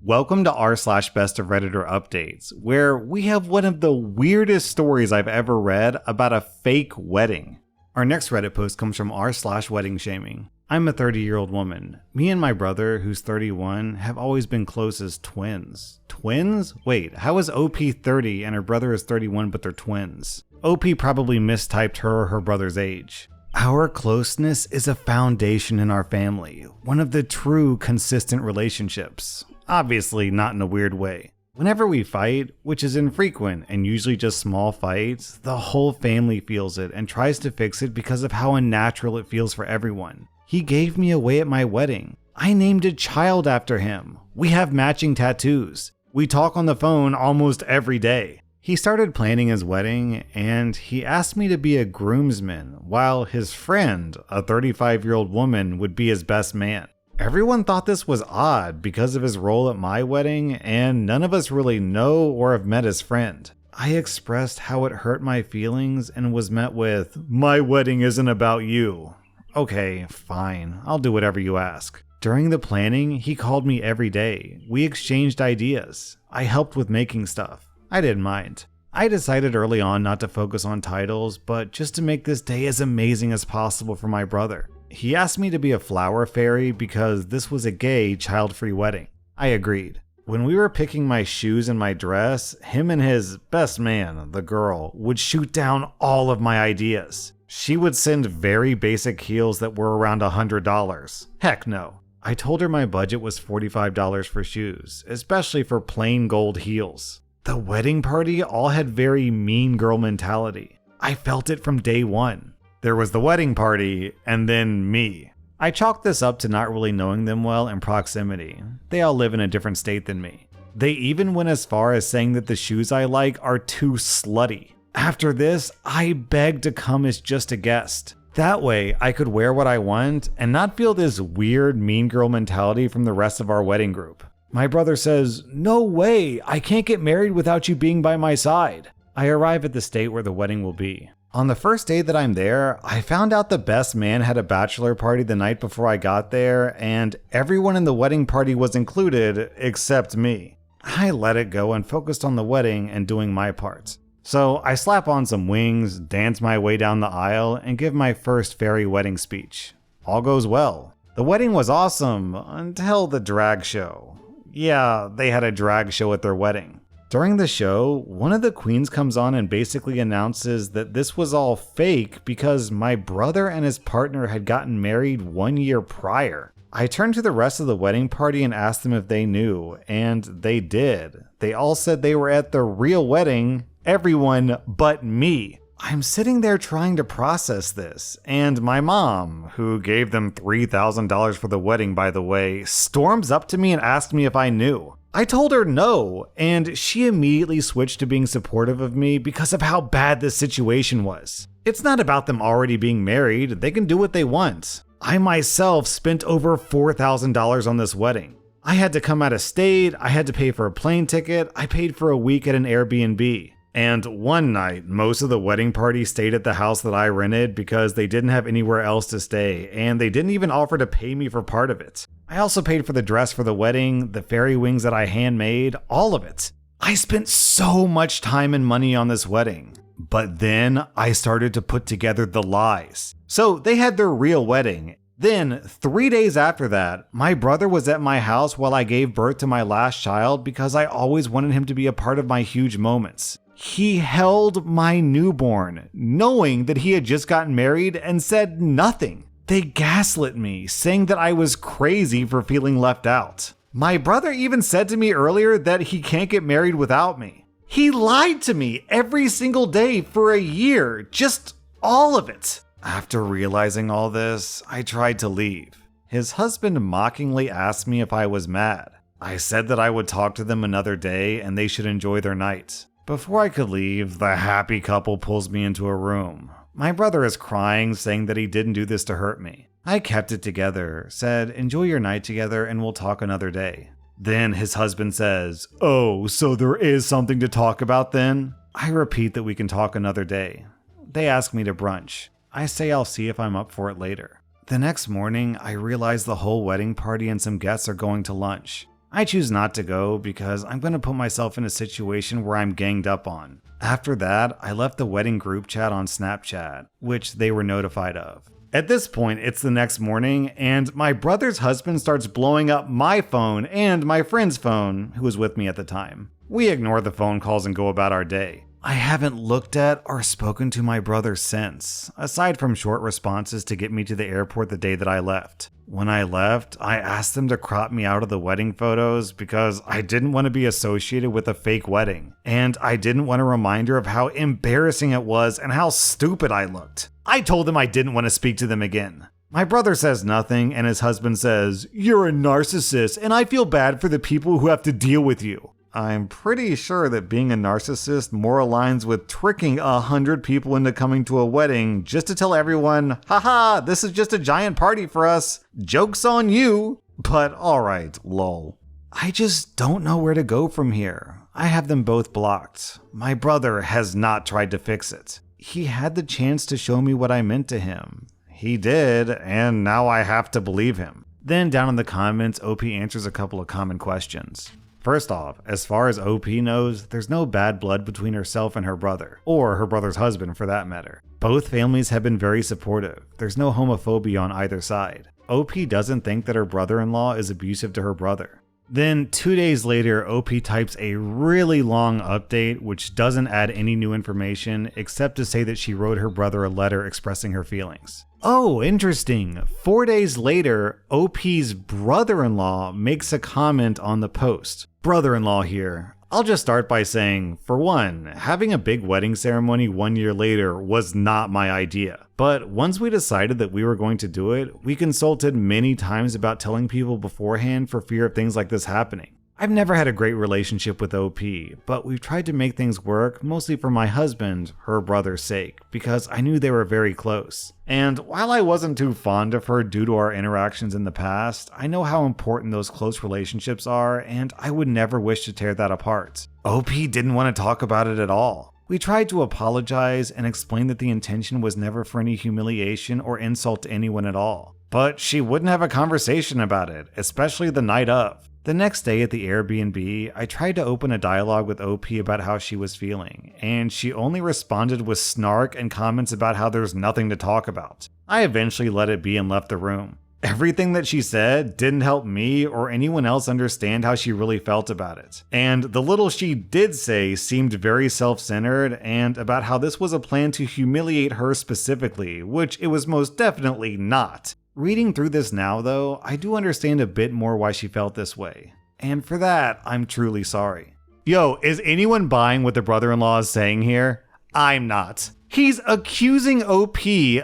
Welcome to r/slash best of Redditor updates, where we have one of the weirdest stories I've ever read about a fake wedding. Our next Reddit post comes from r/slash wedding shaming. I'm a 30-year-old woman. Me and my brother, who's 31, have always been close as twins. Twins? Wait, how is OP 30 and her brother is 31 but they're twins? OP probably mistyped her or her brother's age. Our closeness is a foundation in our family, one of the true consistent relationships. Obviously not in a weird way. Whenever we fight, which is infrequent and usually just small fights, the whole family feels it and tries to fix it because of how unnatural it feels for everyone. He gave me away at my wedding. I named a child after him. We have matching tattoos. We talk on the phone almost every day. He started planning his wedding and he asked me to be a groomsman while his friend, a 35-year-old woman, would be his best man. Everyone thought this was odd because of his role at my wedding, and none of us really know or have met his friend. I expressed how it hurt my feelings and was met with, "My wedding isn't about you." Okay, fine, I'll do whatever you ask. During the planning, he called me every day. We exchanged ideas. I helped with making stuff. I didn't mind. I decided early on not to focus on titles, but just to make this day as amazing as possible for my brother. He asked me to be a flower fairy because this was a gay, child-free wedding. I agreed. When we were picking my shoes and my dress, him and his best man, the girl, would shoot down all of my ideas. She would send very basic heels that were around $100. Heck no. I told her my budget was $45 for shoes, especially for plain gold heels. The wedding party all had very mean girl mentality. I felt it from day one. There was the wedding party, and then me. I chalked this up to not really knowing them well in proximity. They all live in a different state than me. They even went as far as saying that the shoes I like are too slutty. After this, I begged to come as just a guest. That way, I could wear what I want and not feel this weird mean girl mentality from the rest of our wedding group. My brother says, "No way, I can't get married without you being by my side." I arrive at the state where the wedding will be. On the first day that I'm there, I found out the best man had a bachelor party the night before I got there, and everyone in the wedding party was included except me. I let it go and focused on the wedding and doing my part. So I slap on some wings, dance my way down the aisle, and give my first fairy wedding speech. All goes well. The wedding was awesome until the drag show. Yeah, they had a drag show at their wedding. During the show, one of the queens comes on and basically announces that this was all fake because my brother and his partner had gotten married 1 year prior. I turned to the rest of the wedding party and asked them if they knew, and they did. They all said they were at the real wedding, everyone but me. I'm sitting there trying to process this, and my mom, who gave them $3,000 for the wedding by the way, storms up to me and asked me if I knew. I told her no, and she immediately switched to being supportive of me because of how bad this situation was. It's not about them already being married, they can do what they want. I myself spent over $4,000 on this wedding. I had to come out of state, I had to pay for a plane ticket, I paid for a week at an Airbnb. And one night, most of the wedding party stayed at the house that I rented because they didn't have anywhere else to stay, and they didn't even offer to pay me for part of it. I also paid for the dress for the wedding, the fairy wings that I handmade, all of it. I spent so much time and money on this wedding. But then I started to put together the lies. So they had their real wedding. Then, 3 days after that, my brother was at my house while I gave birth to my last child because I always wanted him to be a part of my huge moments. He held my newborn, knowing that he had just gotten married, and said nothing. They gaslit me, saying that I was crazy for feeling left out. My brother even said to me earlier that he can't get married without me. He lied to me every single day for a year, just all of it. After realizing all this, I tried to leave. His husband mockingly asked me if I was mad. I said that I would talk to them another day and they should enjoy their night. Before I could leave, the happy couple pulls me into a room. My brother is crying, saying that he didn't do this to hurt me. I kept it together, said, "Enjoy your night together and we'll talk another day." Then his husband says, "Oh, so there is something to talk about then?" I repeat that we can talk another day. They ask me to brunch. I say I'll see if I'm up for it later. The next morning, I realize the whole wedding party and some guests are going to lunch. I choose not to go because I'm going to put myself in a situation where I'm ganged up on. After that, I left the wedding group chat on Snapchat, which they were notified of. At this point, it's the next morning, and my brother's husband starts blowing up my phone and my friend's phone, who was with me at the time. We ignore the phone calls and go about our day. I haven't looked at or spoken to my brother since, aside from short responses to get me to the airport the day that I left. When I left, I asked them to crop me out of the wedding photos because I didn't want to be associated with a fake wedding, and I didn't want a reminder of how embarrassing it was and how stupid I looked. I told them I didn't want to speak to them again. My brother says nothing, and his husband says, "You're a narcissist, and I feel bad for the people who have to deal with you." I'm pretty sure that being a narcissist more aligns with tricking 100 people into coming to a wedding just to tell everyone, haha, this is just a giant party for us. Joke's on you. But alright, lol. I just don't know where to go from here. I have them both blocked. My brother has not tried to fix it. He had the chance to show me what I meant to him. He did, and now I have to believe him. Then down in the comments, OP answers a couple of common questions. First off, as far as OP knows, there's no bad blood between herself and her brother, or her brother's husband for that matter. Both families have been very supportive. There's no homophobia on either side. OP doesn't think that her brother-in-law is abusive to her brother. Then 2 days later, OP types a really long update which doesn't add any new information except to say that she wrote her brother a letter expressing her feelings. Oh, interesting. 4 days later, OP's brother-in-law makes a comment on the post. Brother-in-law here. I'll just start by saying, for one, having a big wedding ceremony 1 year later was not my idea. But once we decided that we were going to do it, we consulted many times about telling people beforehand for fear of things like this happening. I've never had a great relationship with OP, but we've tried to make things work mostly for my husband, her brother's sake, because I knew they were very close. And while I wasn't too fond of her due to our interactions in the past, I know how important those close relationships are, and I would never wish to tear that apart. OP didn't want to talk about it at all. We tried to apologize and explain that the intention was never for any humiliation or insult to anyone at all. But she wouldn't have a conversation about it, especially the night of. The next day at the Airbnb, I tried to open a dialogue with OP about how she was feeling, and she only responded with snark and comments about how there's nothing to talk about. I eventually let it be and left the room. Everything that she said didn't help me or anyone else understand how she really felt about it. And the little she did say seemed very self-centered and about how this was a plan to humiliate her specifically, which it was most definitely not. Reading through this now, though, I do understand a bit more why she felt this way. And for that, I'm truly sorry. Yo, is anyone buying what the brother-in-law is saying here? I'm not. He's accusing OP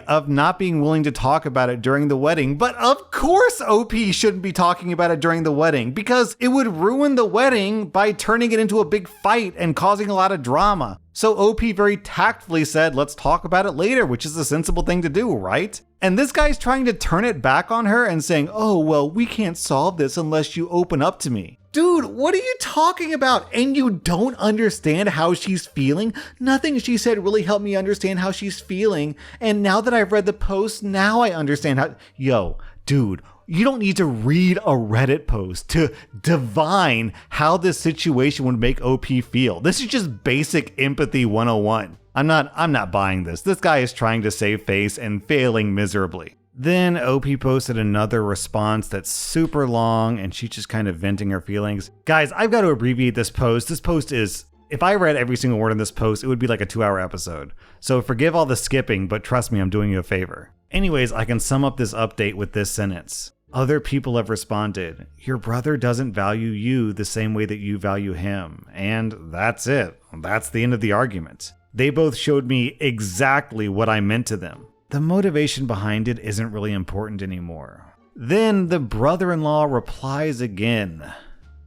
of not being willing to talk about it during the wedding, but of course OP shouldn't be talking about it during the wedding because it would ruin the wedding by turning it into a big fight and causing a lot of drama. So OP very tactfully said, let's talk about it later, which is the sensible thing to do, right? And this guy's trying to turn it back on her and saying, oh, well, we can't solve this unless you open up to me. Dude, what are you talking about? And you don't understand how she's feeling? Nothing she said really helped me understand how she's feeling. And now that I've read the post, now I understand how... Yo, dude, you don't need to read a Reddit post to divine how this situation would make OP feel. This is just basic empathy 101. I'm not buying this. This guy is trying to save face and failing miserably. Then OP posted another response that's super long and she's just kind of venting her feelings. Guys, I've got to abbreviate this post. This post is, if I read every single word in this post, it would be like a 2-hour episode. So forgive all the skipping, but trust me, I'm doing you a favor. Anyways, I can sum up this update with this sentence. Other people have responded, your brother doesn't value you the same way that you value him. And that's it. That's the end of the argument. They both showed me exactly what I meant to them. The motivation behind it isn't really important anymore. Then the brother-in-law replies again.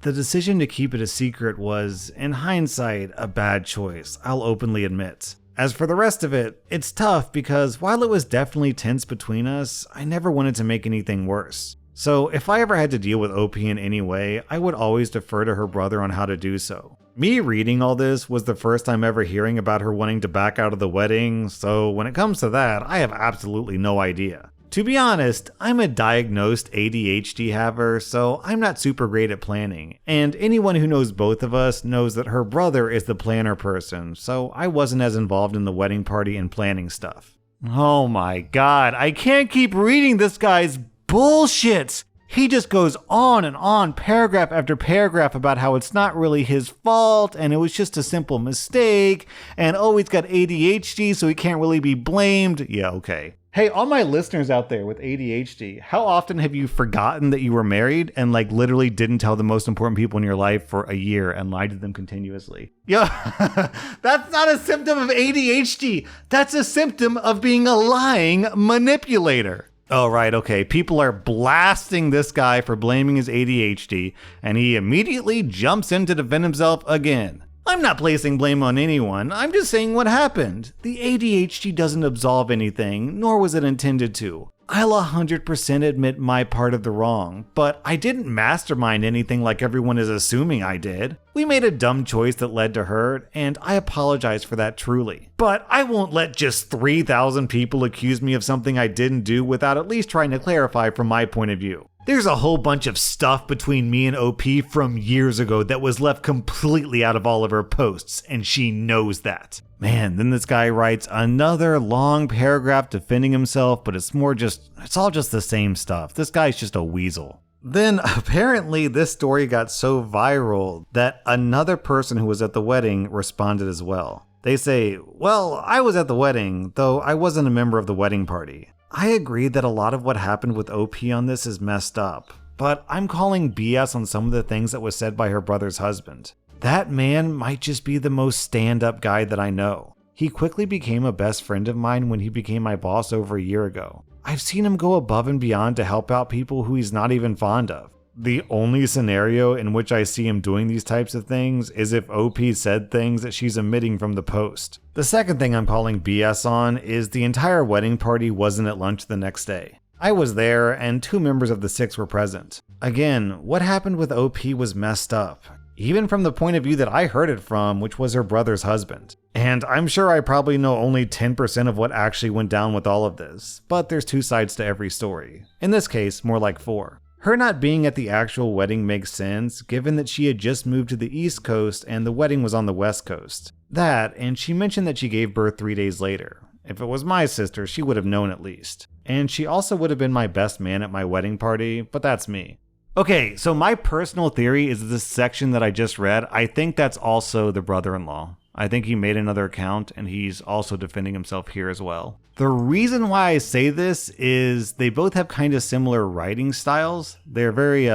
The decision to keep it a secret was, in hindsight, a bad choice, I'll openly admit. As for the rest of it, it's tough because while it was definitely tense between us, I never wanted to make anything worse. So if I ever had to deal with OP in any way, I would always defer to her brother on how to do so. Me reading all this was the first time ever hearing about her wanting to back out of the wedding, so when it comes to that, I have absolutely no idea. To be honest, I'm a diagnosed ADHD haver, so I'm not super great at planning, and anyone who knows both of us knows that her brother is the planner person, so I wasn't as involved in the wedding party and planning stuff. Oh my god, I can't keep reading this guy's bullshit! He just goes on, paragraph after paragraph about how it's not really his fault, and it was just a simple mistake, and oh, he's got ADHD, so he can't really be blamed. Yeah, okay. Hey, all my listeners out there with ADHD, how often have you forgotten that you were married and like literally didn't tell the most important people in your life for a year and lied to them continuously? Yo, that's not a symptom of ADHD. That's a symptom of being a lying manipulator. Oh, right, okay. People are blasting this guy for blaming his ADHD, and he immediately jumps in to defend himself again. I'm not placing blame on anyone, I'm just saying what happened. The ADHD doesn't absolve anything, nor was it intended to. I'll 100% admit my part of the wrong, but I didn't mastermind anything like everyone is assuming I did. We made a dumb choice that led to hurt, and I apologize for that truly. But I won't let just 3,000 people accuse me of something I didn't do without at least trying to clarify from my point of view. There's a whole bunch of stuff between me and OP from years ago that was left completely out of all of her posts, and she knows that. Man, then this guy writes another long paragraph defending himself, but it's all just the same stuff. This guy's just a weasel. Then apparently this story got so viral that another person who was at the wedding responded as well. They say, well, I was at the wedding, though I wasn't a member of the wedding party. I agree that a lot of what happened with OP on this is messed up, but I'm calling BS on some of the things that was said by her brother's husband. That man might just be the most stand-up guy that I know. He quickly became a best friend of mine when he became my boss over a year ago. I've seen him go above and beyond to help out people who he's not even fond of. The only scenario in which I see him doing these types of things is if OP said things that she's omitting from the post. The second thing I'm calling BS on is the entire wedding party wasn't at lunch the next day. I was there and 2 members of the 6 were present. Again, what happened with OP was messed up, even from the point of view that I heard it from, which was her brother's husband. And I'm sure I probably know only 10% of what actually went down with all of this, but there's 2 sides to every story. In this case, more like 4. Her not being at the actual wedding makes sense, given that she had just moved to the East Coast and the wedding was on the West Coast. That, and she mentioned that she gave birth 3 days later. If it was my sister, she would have known at least. And she also would have been my best man at my wedding party, but that's me. Okay, so my personal theory is this section that I just read, I think that's also the brother-in-law. I think he made another account and he's also defending himself here as well. The reason why I say this is they both have kind of similar writing styles. They're very,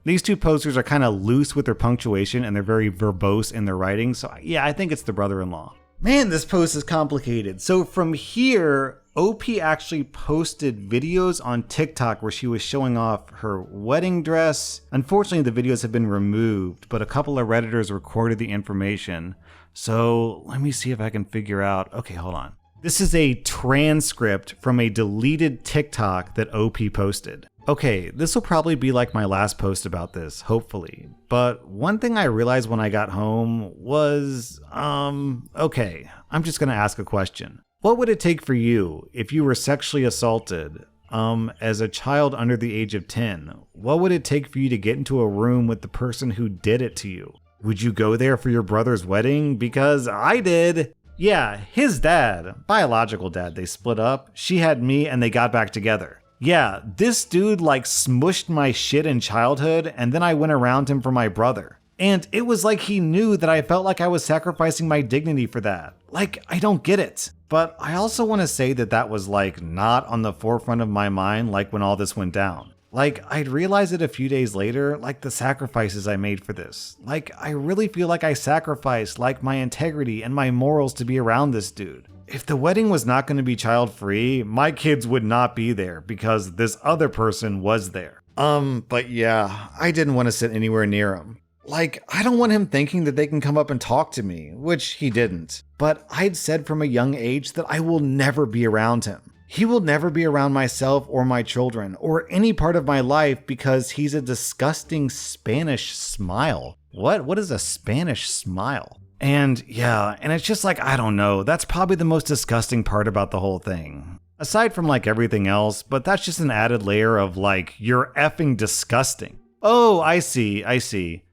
these 2 posters are kind of loose with their punctuation and they're very verbose in their writing. So yeah, I think it's the brother-in-law. Man, this post is complicated. So from here, OP actually posted videos on TikTok where she was showing off her wedding dress. Unfortunately, the videos have been removed, but a couple of Redditors recorded the information. So let me see if I can figure out. Okay, hold on. This is a transcript from a deleted TikTok that OP posted. Okay, this will probably be like my last post about this, hopefully. But one thing I realized when I got home was, okay, I'm just gonna ask a question. What would it take for you if you were sexually assaulted, as a child under the age of 10? What would it take for you to get into a room with the person who did it to you? Would you go there for your brother's wedding? Because I did. Yeah, his dad, biological dad, they split up. She had me and they got back together. Yeah, this dude like smushed my shit in childhood and then I went around him for my brother. And it was like he knew that I felt like I was sacrificing my dignity for that. Like, I don't get it. But I also want to say that that was like not on the forefront of my mind like when all this went down. Like, I'd realize it a few days later, like the sacrifices I made for this. Like, I really feel like I sacrificed like my integrity and my morals to be around this dude. If the wedding was not going to be child-free, my kids would not be there because this other person was there. But yeah, I didn't want to sit anywhere near him. Like, I don't want him thinking that they can come up and talk to me, which he didn't. But I'd said from a young age that I will never be around him. He will never be around myself or my children or any part of my life because he's a disgusting Spanish smile. What is a Spanish smile? And yeah, and it's just like, I don't know, that's probably the most disgusting part about the whole thing. Aside from like everything else, but that's just an added layer of like, you're effing disgusting. Oh, I see.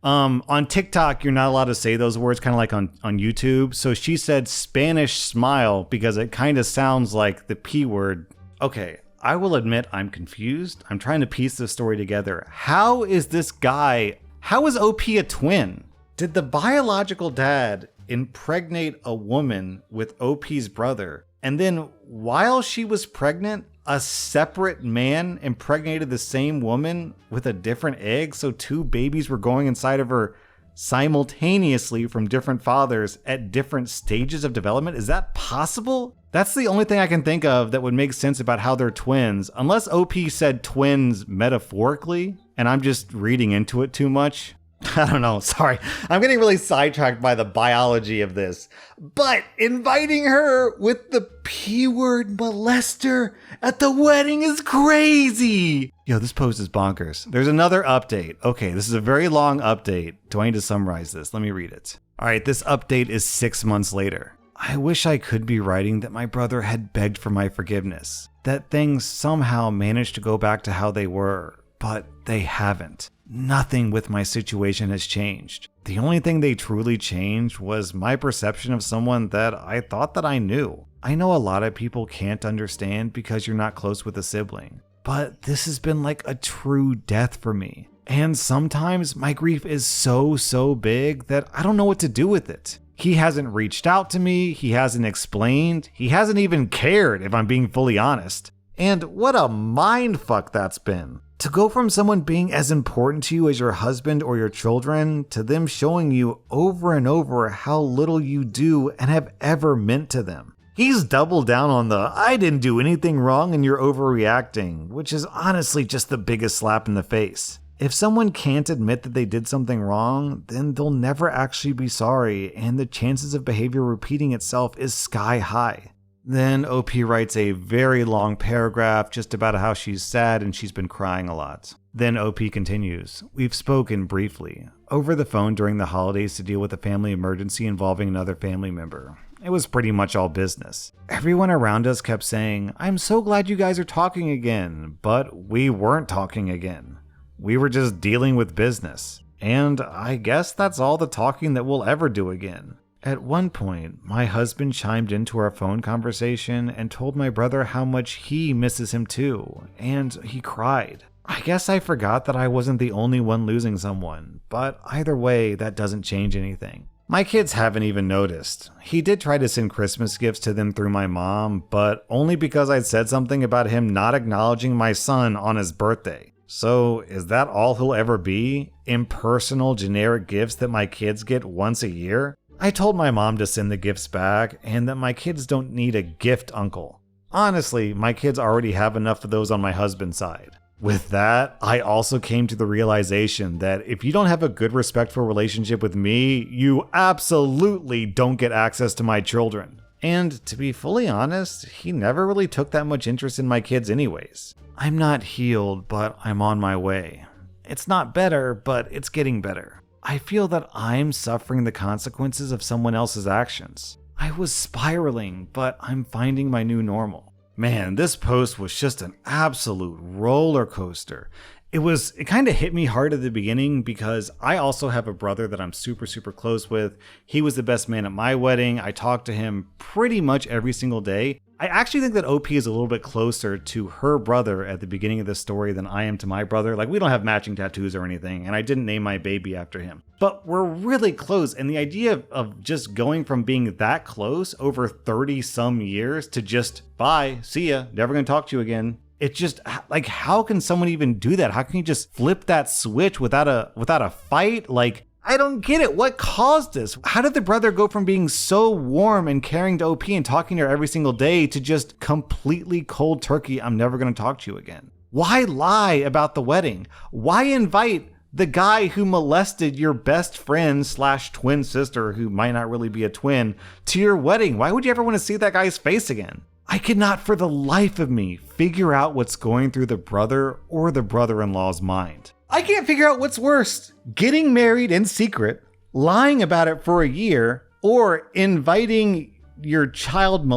On TikTok, you're not allowed to say those words, kind of like on YouTube. So she said Spanish smile because it kind of sounds like the P word. Okay, I will admit I'm confused. I'm trying to piece this story together. How is OP a twin? Did the biological dad impregnate a woman with OP's brother? And then while she was pregnant, a separate man impregnated the same woman with a different egg, so two babies were going inside of her simultaneously from different fathers at different stages of development? Is that possible? That's the only thing I can think of that would make sense about how they're twins, unless OP said twins metaphorically, and I'm just reading into it too much. I don't know, sorry. I'm getting really sidetracked by the biology of this. But inviting her with the P-word molester at the wedding is crazy. Yo, this post is bonkers. There's another update. Okay, this is a very long update. Do I need to summarize this? Let me read it. All right, this update is 6 months later. I wish I could be writing that my brother had begged for my forgiveness, that things somehow managed to go back to how they were, but they haven't. Nothing with my situation has changed. The only thing they truly changed was my perception of someone that I thought that I knew. I know a lot of people can't understand because you're not close with a sibling, but this has been like a true death for me. And sometimes my grief is so big that I don't know what to do with it. He hasn't reached out to me, he hasn't explained, he hasn't even cared if I'm being fully honest. And what a mindfuck that's been. To go from someone being as important to you as your husband or your children to them showing you over and over how little you do and have ever meant to them. He's doubled down on the I didn't do anything wrong and you're overreacting, which is honestly just the biggest slap in the face. If someone can't admit that they did something wrong, then they'll never actually be sorry, and the chances of behavior repeating itself is sky high. Then OP writes a very long paragraph just about how she's sad and she's been crying a lot. Then OP continues, we've spoken briefly, over the phone during the holidays to deal with a family emergency involving another family member. It was pretty much all business. Everyone around us kept saying, I'm so glad you guys are talking again, but we weren't talking again. We were just dealing with business. And I guess that's all the talking that we'll ever do again. At one point, my husband chimed into our phone conversation and told my brother how much he misses him too, and he cried. I guess I forgot that I wasn't the only one losing someone, but either way, that doesn't change anything. My kids haven't even noticed. He did try to send Christmas gifts to them through my mom, but only because I'd said something about him not acknowledging my son on his birthday. So is that all he'll ever be? Impersonal, generic gifts that my kids get once a year? I told my mom to send the gifts back and that my kids don't need a gift uncle. Honestly, my kids already have enough of those on my husband's side. With that, I also came to the realization that if you don't have a good, respectful relationship with me, you absolutely don't get access to my children. And to be fully honest, he never really took that much interest in my kids anyways. I'm not healed, but I'm on my way. It's not better, but it's getting better. I feel that I'm suffering the consequences of someone else's actions. I was spiraling, but I'm finding my new normal. Man, this post was just an absolute roller coaster. It kind of hit me hard at the beginning because I also have a brother that I'm super close with. He was the best man at my wedding. I talked to him pretty much every single day. I actually think that OP is a little bit closer to her brother at the beginning of this story than I am to my brother. Like, we don't have matching tattoos or anything, and I didn't name my baby after him. But we're really close, and the idea of just going from being that close over 30 some years to just, bye, see ya, never gonna talk to you again. It just, like, how can someone even do that? How can you just flip that switch without a fight? Like, I don't get it. What caused this? How did the brother go from being so warm and caring to OP and talking to her every single day to just completely cold turkey, I'm never going to talk to you again? Why lie about the wedding? Why invite the guy who molested your best friend / twin sister, who might not really be a twin, to your wedding? Why would you ever want to see that guy's face again? I could not for the life of me figure out what's going through the brother or the brother-in-law's mind. I can't figure out what's worse, getting married in secret, lying about it for a year, or inviting your child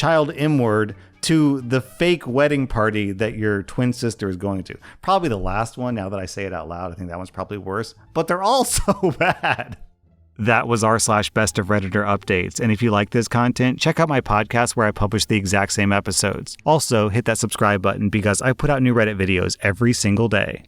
M-word to the fake wedding party that your twin sister is going to. Probably the last one, now that I say it out loud. I think that one's probably worse, but they're all so bad. That was r/best of Redditor updates. And if you like this content, check out my podcast where I publish the exact same episodes. Also, hit that subscribe button because I put out new Reddit videos every single day.